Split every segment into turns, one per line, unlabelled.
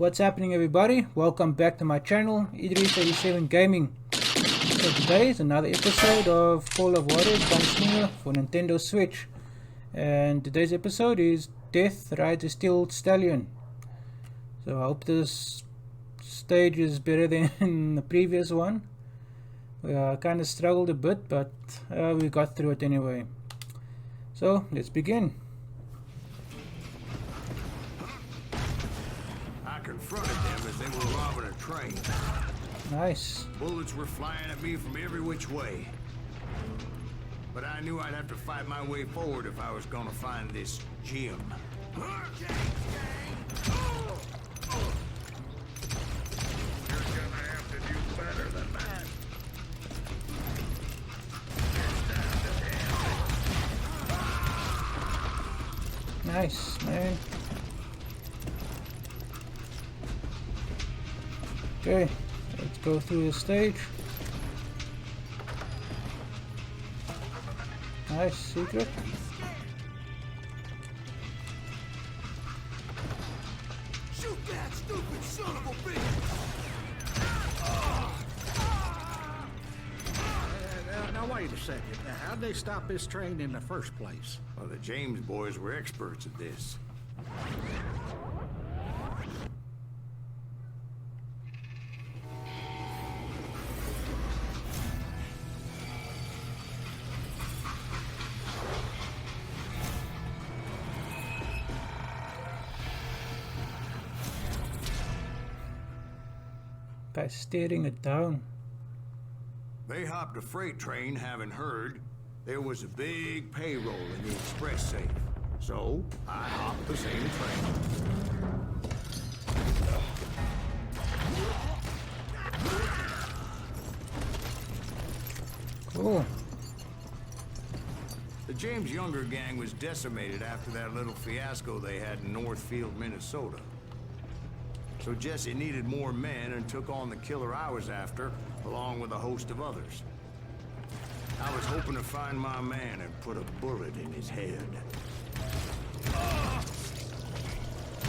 What's happening, everybody? Welcome back to my channel, Idris87 Gaming. So today is another episode of Call of Juarez Gunslinger for Nintendo Switch. And today's episode is Death Rides a Steel Stallion. So I hope this stage is better than the previous one. I kind of struggled a bit, but we got through it anyway. So let's begin.
I confronted them as they were robbing a train.
Nice.
Bullets were flying at me from every which way. But I knew I'd have to fight my way forward if I was gonna find this gem. You're gonna have to do better than that.
Nice, man. Okay, let's go through the stage. Nice secret.
Shoot that stupid son of a bitch!
Now wait a second. How'd they stop this train in the first place?
Well, the James boys were experts at this.
By staring it down.
They hopped a freight train having heard there was a big payroll in the express safe. So, I hopped the same train.
Cool.
The James Younger gang was decimated after that little fiasco they had in Northfield, Minnesota. So Jesse needed more men and took on the killer I was after, along with a host of others. I was hoping to find my man and put a bullet in his head.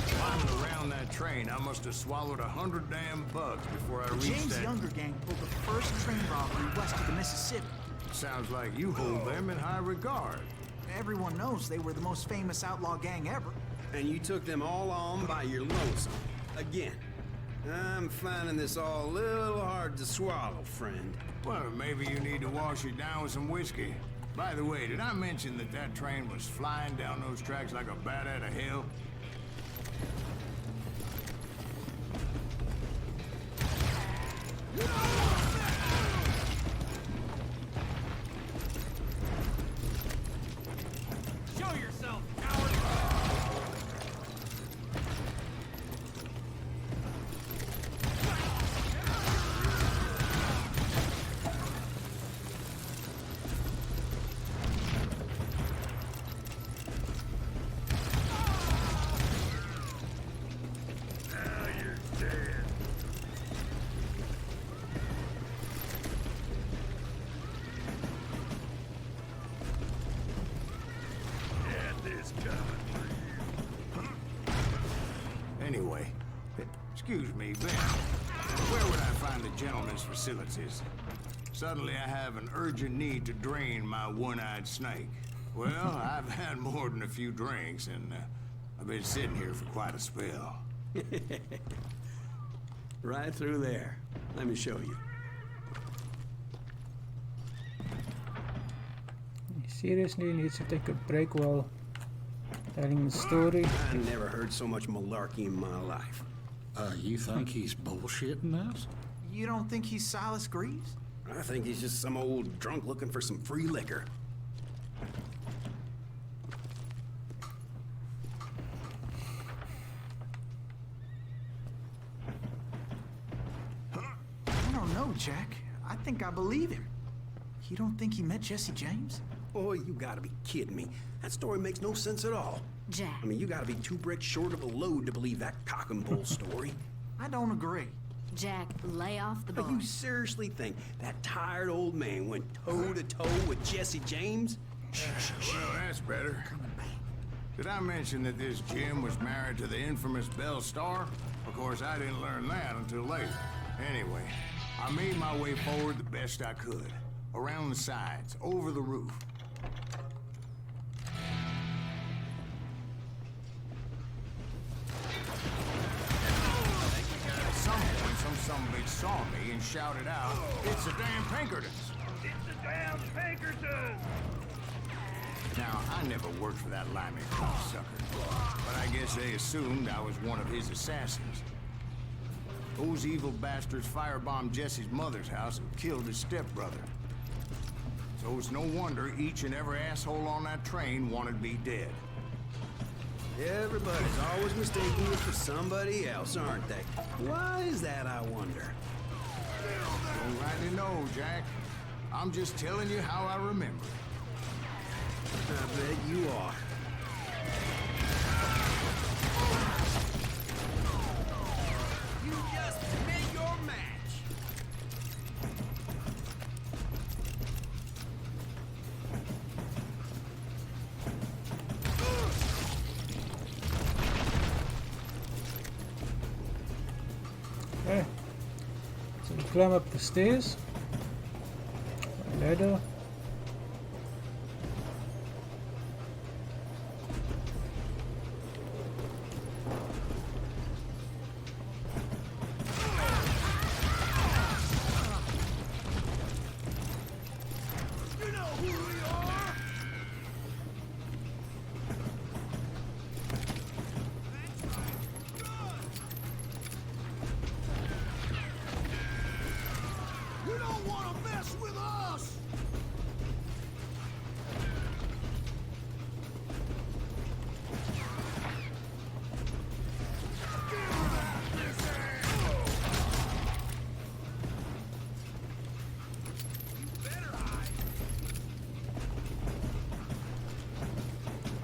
Climbing around that train, I must have swallowed 100 damn bugs before I reached
James
that.
Younger gang pulled the first train robbery west of the Mississippi.
Sounds like you hold them in high regard.
Everyone knows they were the most famous outlaw gang ever.
And you took them all on by your lonesome. Again. I'm finding this all a little hard to swallow, friend.
Well, maybe you need to wash it down with some whiskey. By the way, did I mention that that train was flying down those tracks like a bat out of hell?
Show yourself, coward!
Now you're dead. Get this coming for you. Anyway, excuse me, Ben. Where would I find the gentleman's facilities? Suddenly I have an urgent need to drain my one-eyed snake. Well, I've had more than a few drinks, and I've been sitting here for quite a spell.
Right through there. Let me show you.
He seriously needs to take a break while telling the story.
I never heard so much malarkey in my life.
You think he's bullshitting us?
You don't think he's Silas Greaves?
I think he's just some old drunk looking for some free liquor.
I don't know, Jack. I think I believe him. You don't think he met Jesse James?
Boy, you gotta be kidding me. That story makes no sense at all.
Jack.
I mean, you gotta be 2 bricks short of a load to believe that cock and bull story.
I don't agree.
Jack, lay off the
But
bar.
you seriously think that tired old man went toe-to-toe with Jesse James?
Well, that's better. Did I mention that this Jim was married to the infamous Belle Starr? Of course, I didn't learn that until later. Anyway, I made my way forward the best I could. Around the sides, over the roof. At some point, some sumbitch saw me and shouted out, "It's the damn Pinkertons!"
It's the damn Pinkertons!
Now, I never worked for that limey cocksucker, but I guess they assumed I was one of his assassins. Those evil bastards firebombed Jesse's mother's house and killed his stepbrother. So it's no wonder each and every asshole on that train wanted me dead.
Everybody's always mistaking you for somebody else, aren't they? Why is that, I wonder?
Don't rightly know, Jack. I'm just telling you how I remember it.
I bet you are. You just made your match.
Okay. So we climb up the stairs. A ladder.
You don't want to mess with us!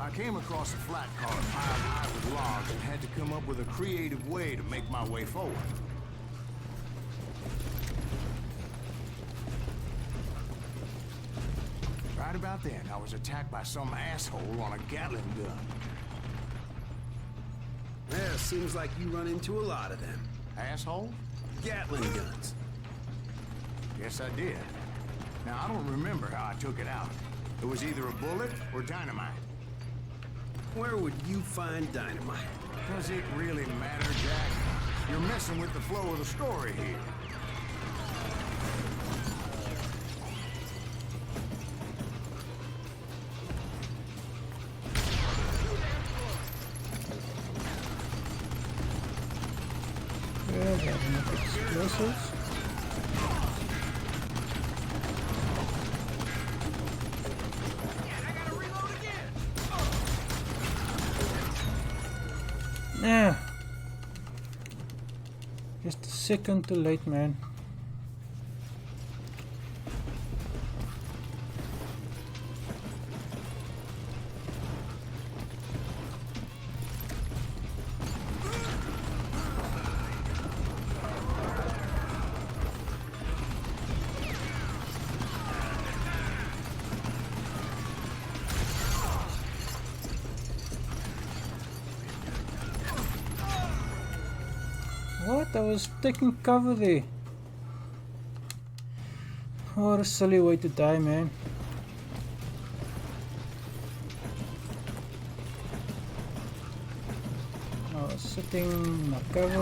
I came across a flat car piled high with logs and had to come up with a creative way to make my way forward. Right about then, I was attacked by some asshole on a Gatling gun.
Yeah, seems like you run into a lot of them.
Asshole?
Gatling guns.
Yes, I did. Now, I don't remember how I took it out. It was either a bullet or dynamite.
Where would you find dynamite?
Does it really matter, Jack? You're messing with the flow of the story here.
Yeah, we have enough explosives. Yeah. Just a second too late, man. What? I was taking cover there. What a silly way to die, man. I was sitting in my cover.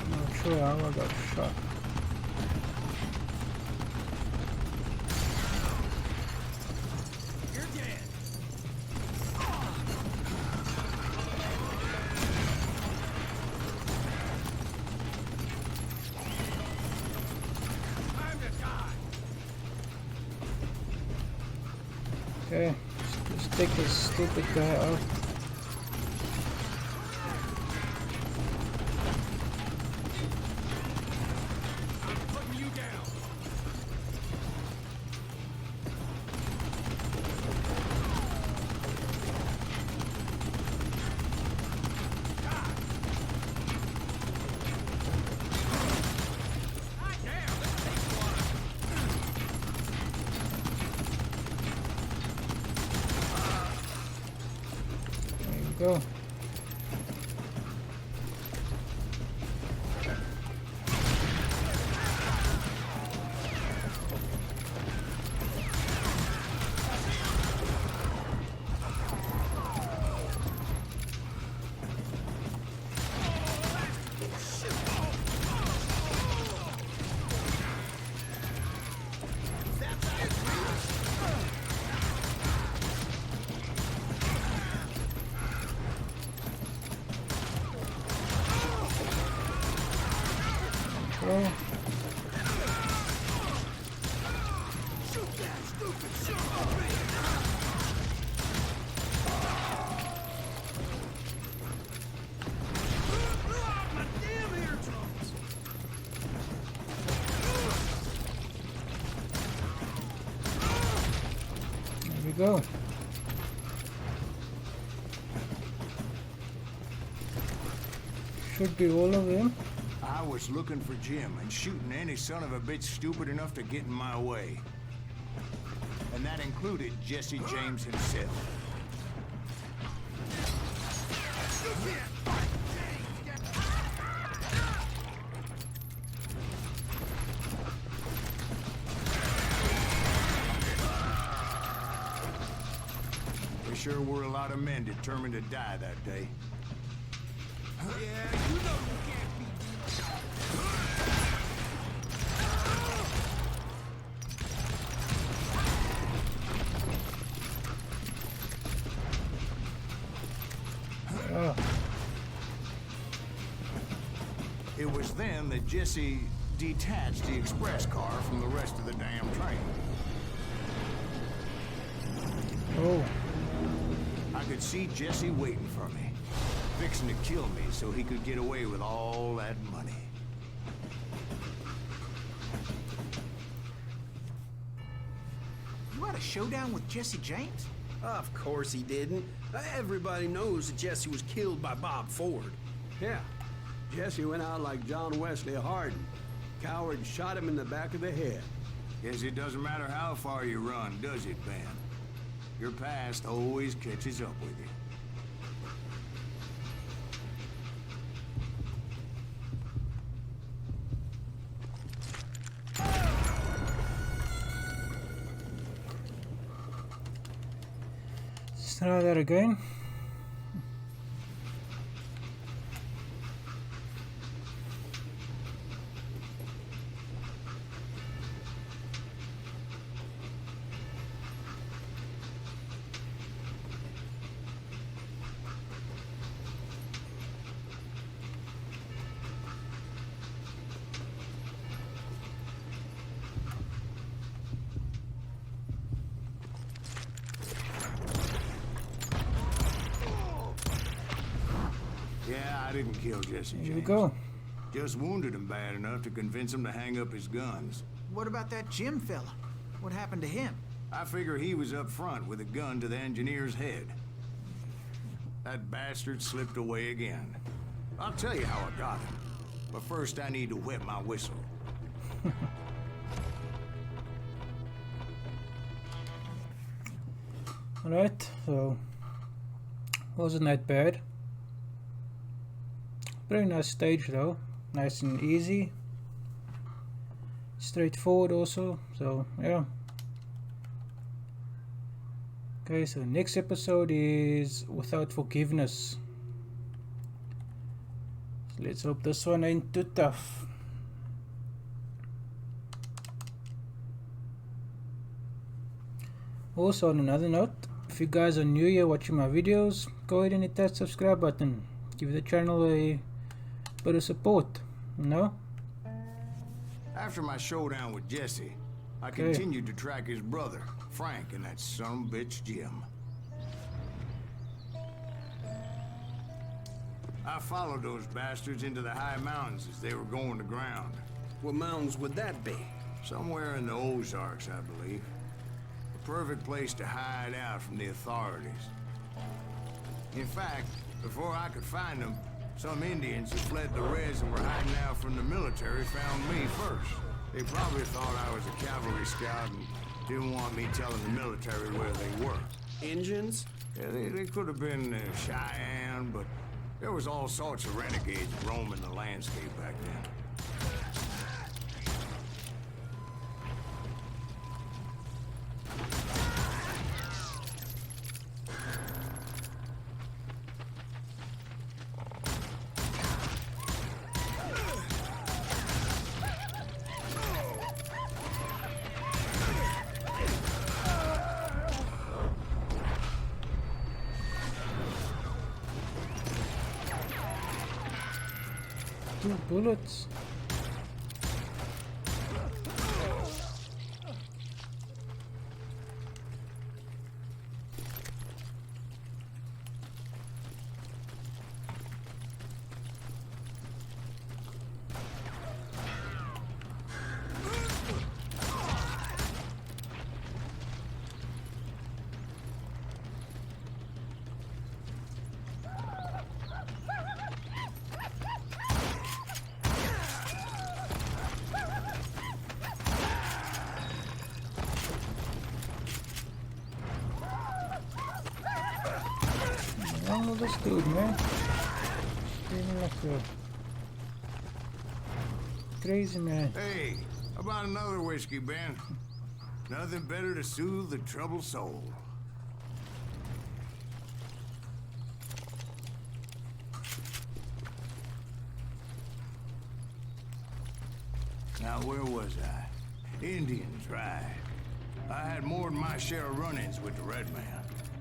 Not sure how I got shot.
You're dead. Time to die.
Okay, let's take this stupid guy out.
I'm putting you down. God damn, this takes a while.
There you go. Oh. There we go. Should be all of them.
I was looking for Jim and shooting any son of a bitch stupid enough to get in my way. And that included Jesse James himself. There sure were a lot of men determined to die that day.
Yeah, you know you can't be
Oh.
It was then that Jesse detached the express car from the rest of the damn train.
Oh.
I could see Jesse waiting for me, fixing to kill me so he could get away with all that money.
You had a showdown with Jesse James?
Of course he didn't. Everybody knows that Jesse was killed by Bob Ford.
Yeah. Jesse went out like John Wesley Hardin. Coward shot him in the back of the head.
Guess it doesn't matter how far you run, does it, Ben? Your past always catches up with you.
Let's try that again.
Yeah, I didn't kill Jesse James.
Here we go.
Just wounded him bad enough to convince him to hang up his guns.
What about that Jim fella? What happened to him?
I figure he was up front with a gun to the engineer's head. That bastard slipped away again. I'll tell you how I got him. But first I need to wet my whistle.
Alright, so wasn't that bad. Very nice stage though, nice and easy, straightforward also, so yeah. Okay, so next episode is Without Forgiveness. So let's hope this one ain't too tough. Also, on another note, if you guys are new here watching my videos, go ahead and hit that subscribe button. Give the channel a bit of support, you know?
After my showdown with Jesse, I continued to track his brother, Frank, and that sumbitch Jim. I followed those bastards into the high mountains as they were going to ground.
What mountains would that be?
Somewhere in the Ozarks, I believe. A perfect place to hide out from the authorities. In fact, before I could find them, some Indians who fled the Reds and were hiding out from the military found me first. They probably thought I was a cavalry scout and didn't want me telling the military where they were.
Engines?
Yeah, they could have been Cheyenne, but there was all sorts of renegades roaming the landscape back then.
Two bullets. this dude, man? Screaming like a crazy man.
Hey, how about another whiskey, Ben? Nothing better to soothe the troubled soul. Now, where was I? Indians, right. I had more than my share of run-ins with the Red Man.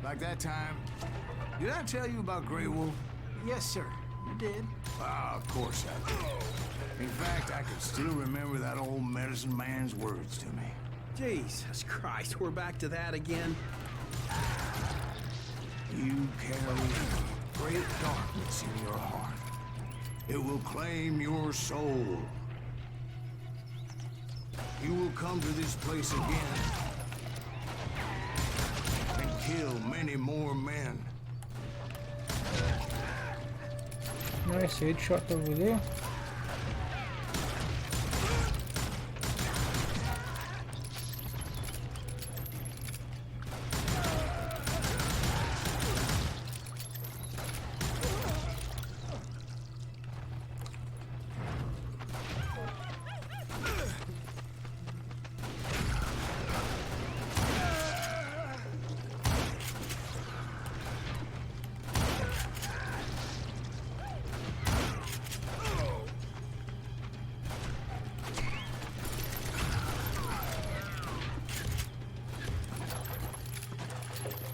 Like that time, did I tell you about Grey Wolf?
Yes, sir. You did.
Ah, of course I did. In fact, I can still remember that old medicine man's words to me.
Jesus Christ, we're back to that again?
You carry great darkness in your heart. It will claim your soul. You will come to this place again and kill many more men.
Nice headshot over there.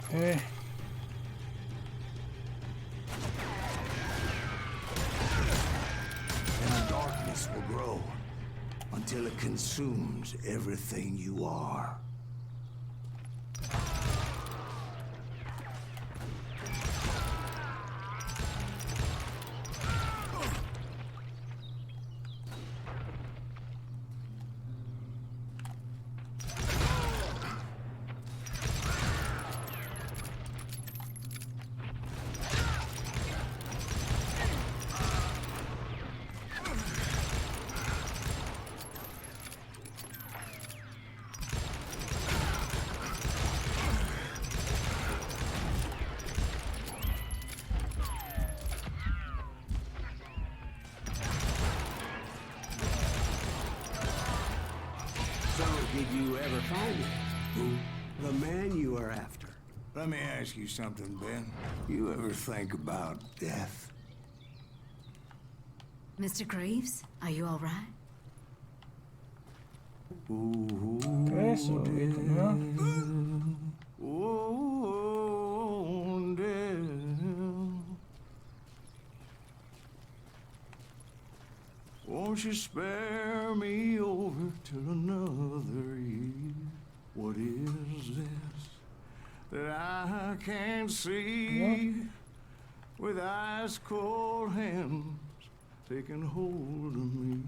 Okay.
And the darkness will grow until it consumes everything you are.
So, did you ever find it? Who? The man you are after.
Let me ask you something, Ben. You ever think about death?
Mr. Graves, are you all right?
Okay, so we can
Oh, death. Won't you spare me over till another year? What is this that I can't see? With ice cold hands taking hold of me.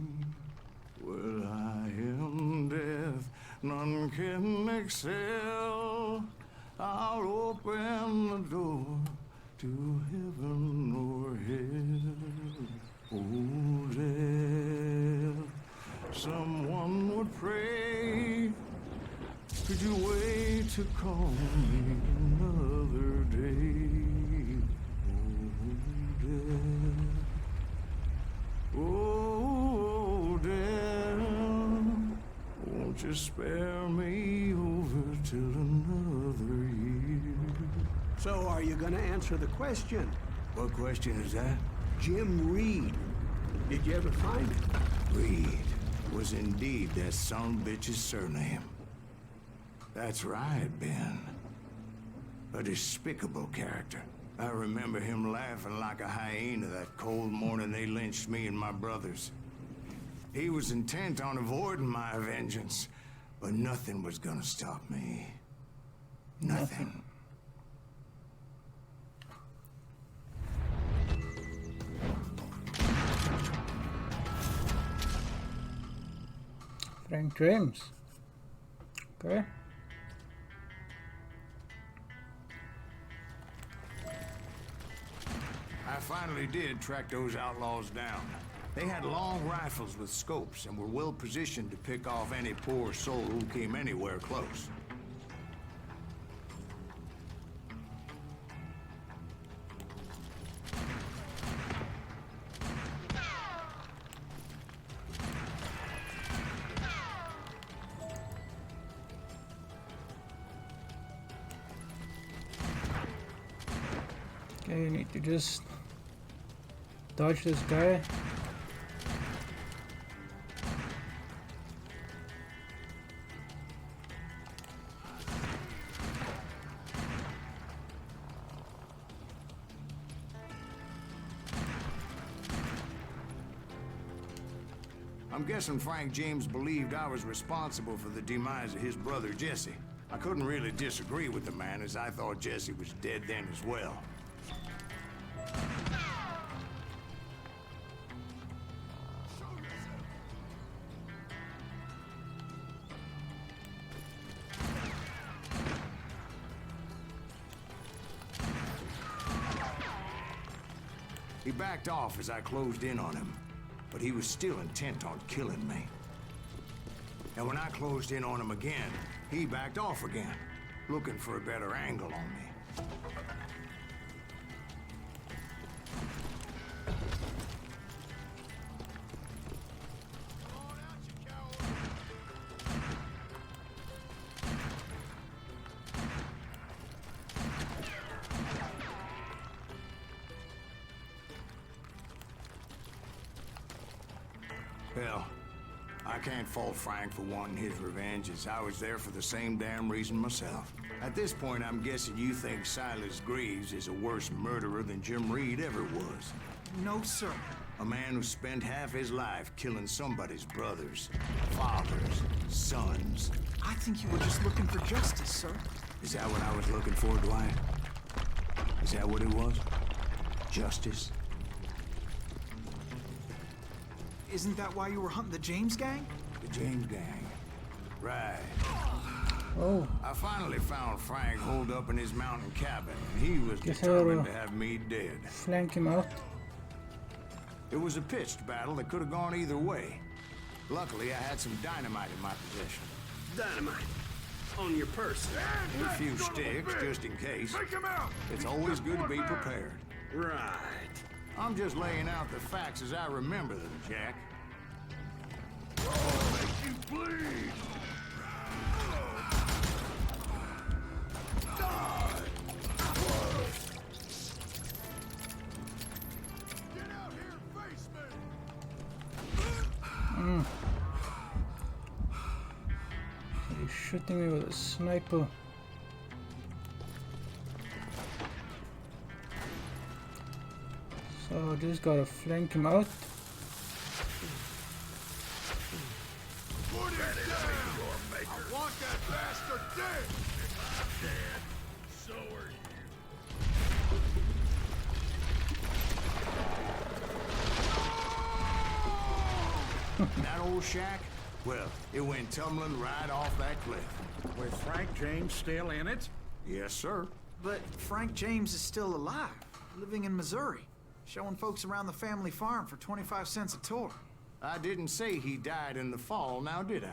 Well, I am death, none can excel. I'll open the door to heaven or hell. Oh, death, someone would pray. Could you wait to call me another day? Oh, death, won't you spare me over till another year?
So are you gonna answer the question?
What question is that?
Jim Reed. Did you ever find him?
Reed was indeed that son bitch's surname. That's right, Ben. A despicable character. I remember him laughing like a hyena that cold morning they lynched me and my brothers. He was intent on avoiding my vengeance, but nothing was gonna stop me. Nothing.
Frank James. Okay.
I finally did track those outlaws down. They had long rifles with scopes and were well positioned to pick off any poor soul who came anywhere close.
Need to just dodge this guy.
I'm guessing Frank James believed I was responsible for the demise of his brother Jesse. I couldn't really disagree with the man, as I thought Jesse was dead then as well. He backed off as I closed in on him, but he was still intent on killing me. And when I closed in on him again, he backed off again, looking for a better angle on me. Well, I can't fault Frank for wanting his revenge, as I was there for the same damn reason myself. At this point, I'm guessing you think Silas Greaves is a worse murderer than Jim Reed ever was.
No, sir.
A man who spent half his life killing somebody's brothers, fathers, sons.
I think you were just looking for justice, sir.
Is that what I was looking for, Dwight? Is that what it was? Justice?
Isn't that why you were hunting the James gang?
The James gang. Right.
Oh,
I finally found Frank holed up in his mountain cabin, and he was
Guess
determined
I'll,
to have me dead.
flank him out.
It was a pitched battle that could have gone either way. Luckily, I had some dynamite in my possession.
Dynamite. On your person.
A few sticks, just in case.
Take him out!
It's always good to be prepared.
Right.
I'm just laying out the facts as I remember them, Jack.
Oh, make you bleed! Die! Get out here and face me!
He's shooting me with a sniper. So just gotta flank him out.
Put him down! I want that bastard dead! If I'm dead, so are you.
That old shack? Well, it went tumbling right off that cliff.
With Frank James still in it?
Yes, sir.
But Frank James is still alive, living in Missouri, showing folks around the family farm for 25 cents a tour.
I didn't say he died in the fall, now did I?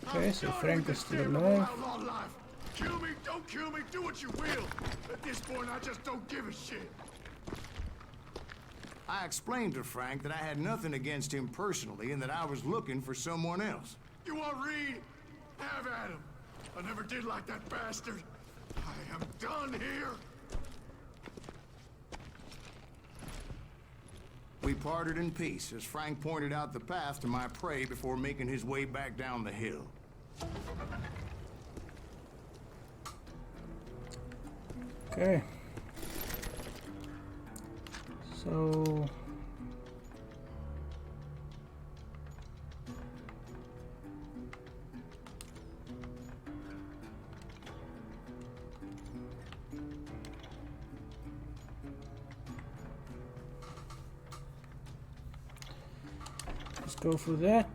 Okay, so Frank is still alive.
Outlaw life. Kill me, don't kill me, do what you will. At this point, I just don't give a shit.
I explained to Frank that I had nothing against him personally and that I was looking for someone else.
You want Reed? Have at him. I never did like that bastard. I am done here.
We parted in peace as Frank pointed out the path to my prey before making his way back down the hill.
Okay. So let's go for that.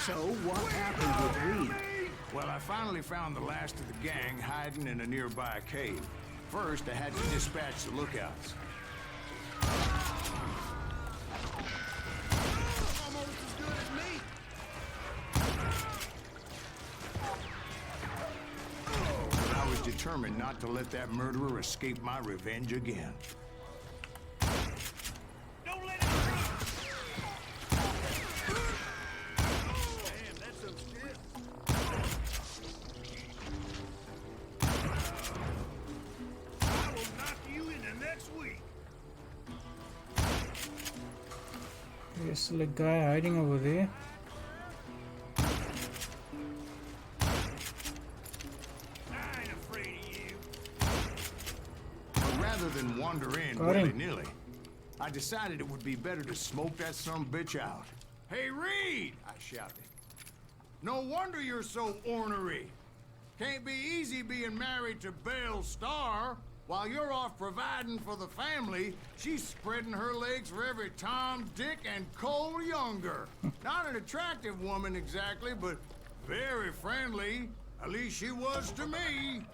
So what happened with Reed?
Well, I finally found the last of the gang hiding in a nearby cave. First, I had to dispatch the lookouts.
Almost as good as me.
But I was determined not to let that murderer escape my revenge again.
Don't let him Damn, that's some stiff. I will knock you into next week.
There's still a guy hiding over there.
I ain't afraid of you.
But rather than wander in
Got him.
willy-nilly, I decided it would be better to smoke that sumbitch out. Hey, Reed! I shouted. No wonder you're so ornery. Can't be easy being married to Belle Starr. While you're off providing for the family, she's spreading her legs for every Tom, Dick, and Cole Younger. Not an attractive woman exactly, but very friendly. At least she was to me.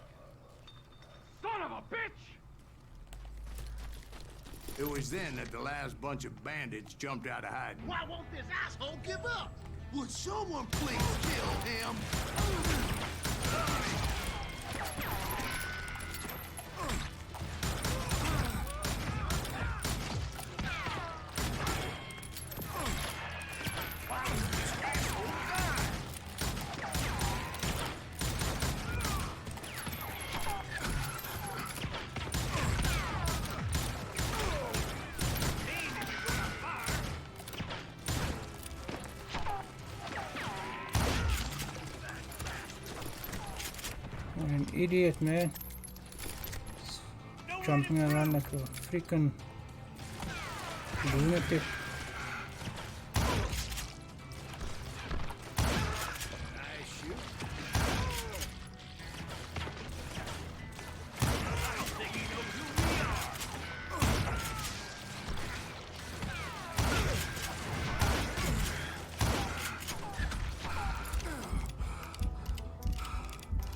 Son of a bitch!
It was then that the last bunch of bandits jumped out of hiding.
Why won't this asshole give up? Would someone please kill him?
What an idiot, man. Jumping around like a freaking lunatic.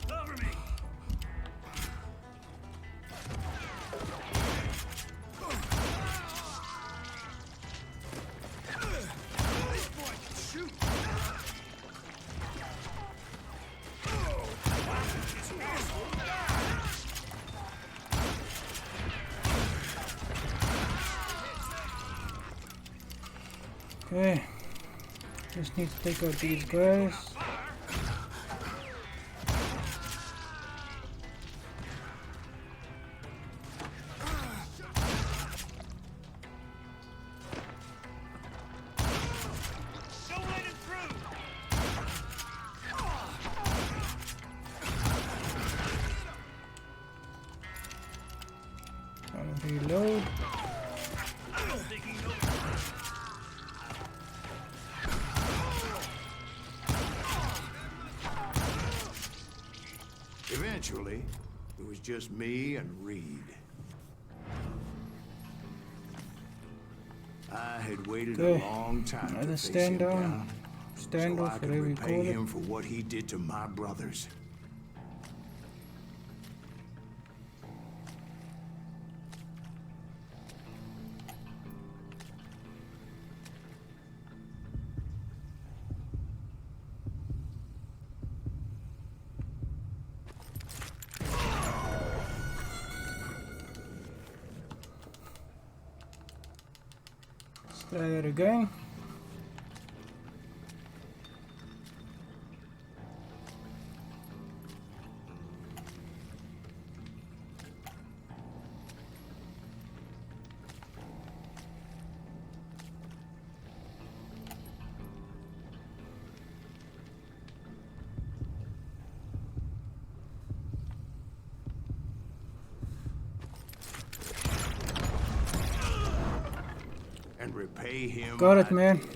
Cover me! This boy can shoot! This asshole died!
Okay. Just need to take out these guys.
Don't let him through!
I'll reload.
I don't think he knows.
Eventually, it was just me and Reed. I had waited
Okay.
a long time
Another
to face him
stand down.
down,
Stand
so
off,
I could
whatever you
repay
call it.
him for what he did to my brothers.
Let's try that again.
And repay him.
Got it,
I
man.
did.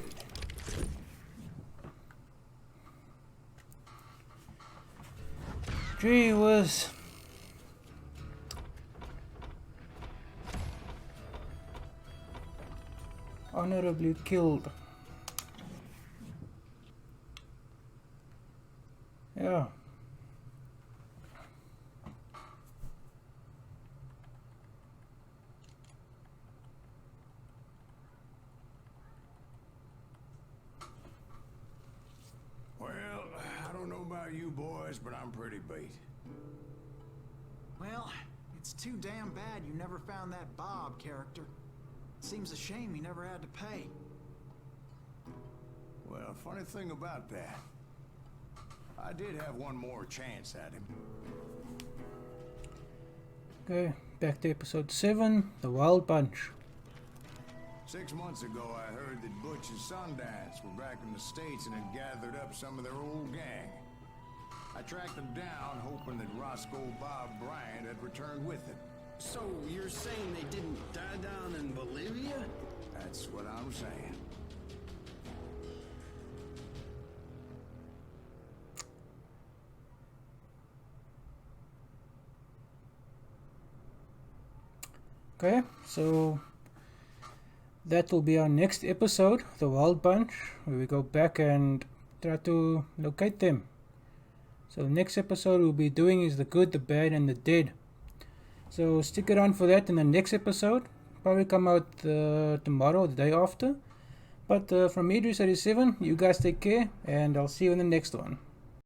Gee whiz. Honorably killed. Yeah.
Well, I don't know about you boys, but I'm pretty beat.
Well, it's too damn bad you never found that Bob character. Seems a shame he never had to pay.
Well, funny thing about that, I did have one more chance at him.
Okay, back to episode 7, The Wild Bunch.
6 months ago, I heard that Butch and Sundance were back in the States and had gathered up some of their old gang. I tracked them down, hoping that Roscoe Bob Bryant had returned with it.
So you're saying they didn't die down in Bolivia?
That's what I'm saying.
Okay, so that will be our next episode, The Wild Bunch, where we go back and try to locate them. So the next episode we'll be doing is The Good, the Bad, and the Dead. So stick around for that in the next episode. Probably come out tomorrow or the day after. But from Idris 87, you guys take care, and I'll see you in the next one.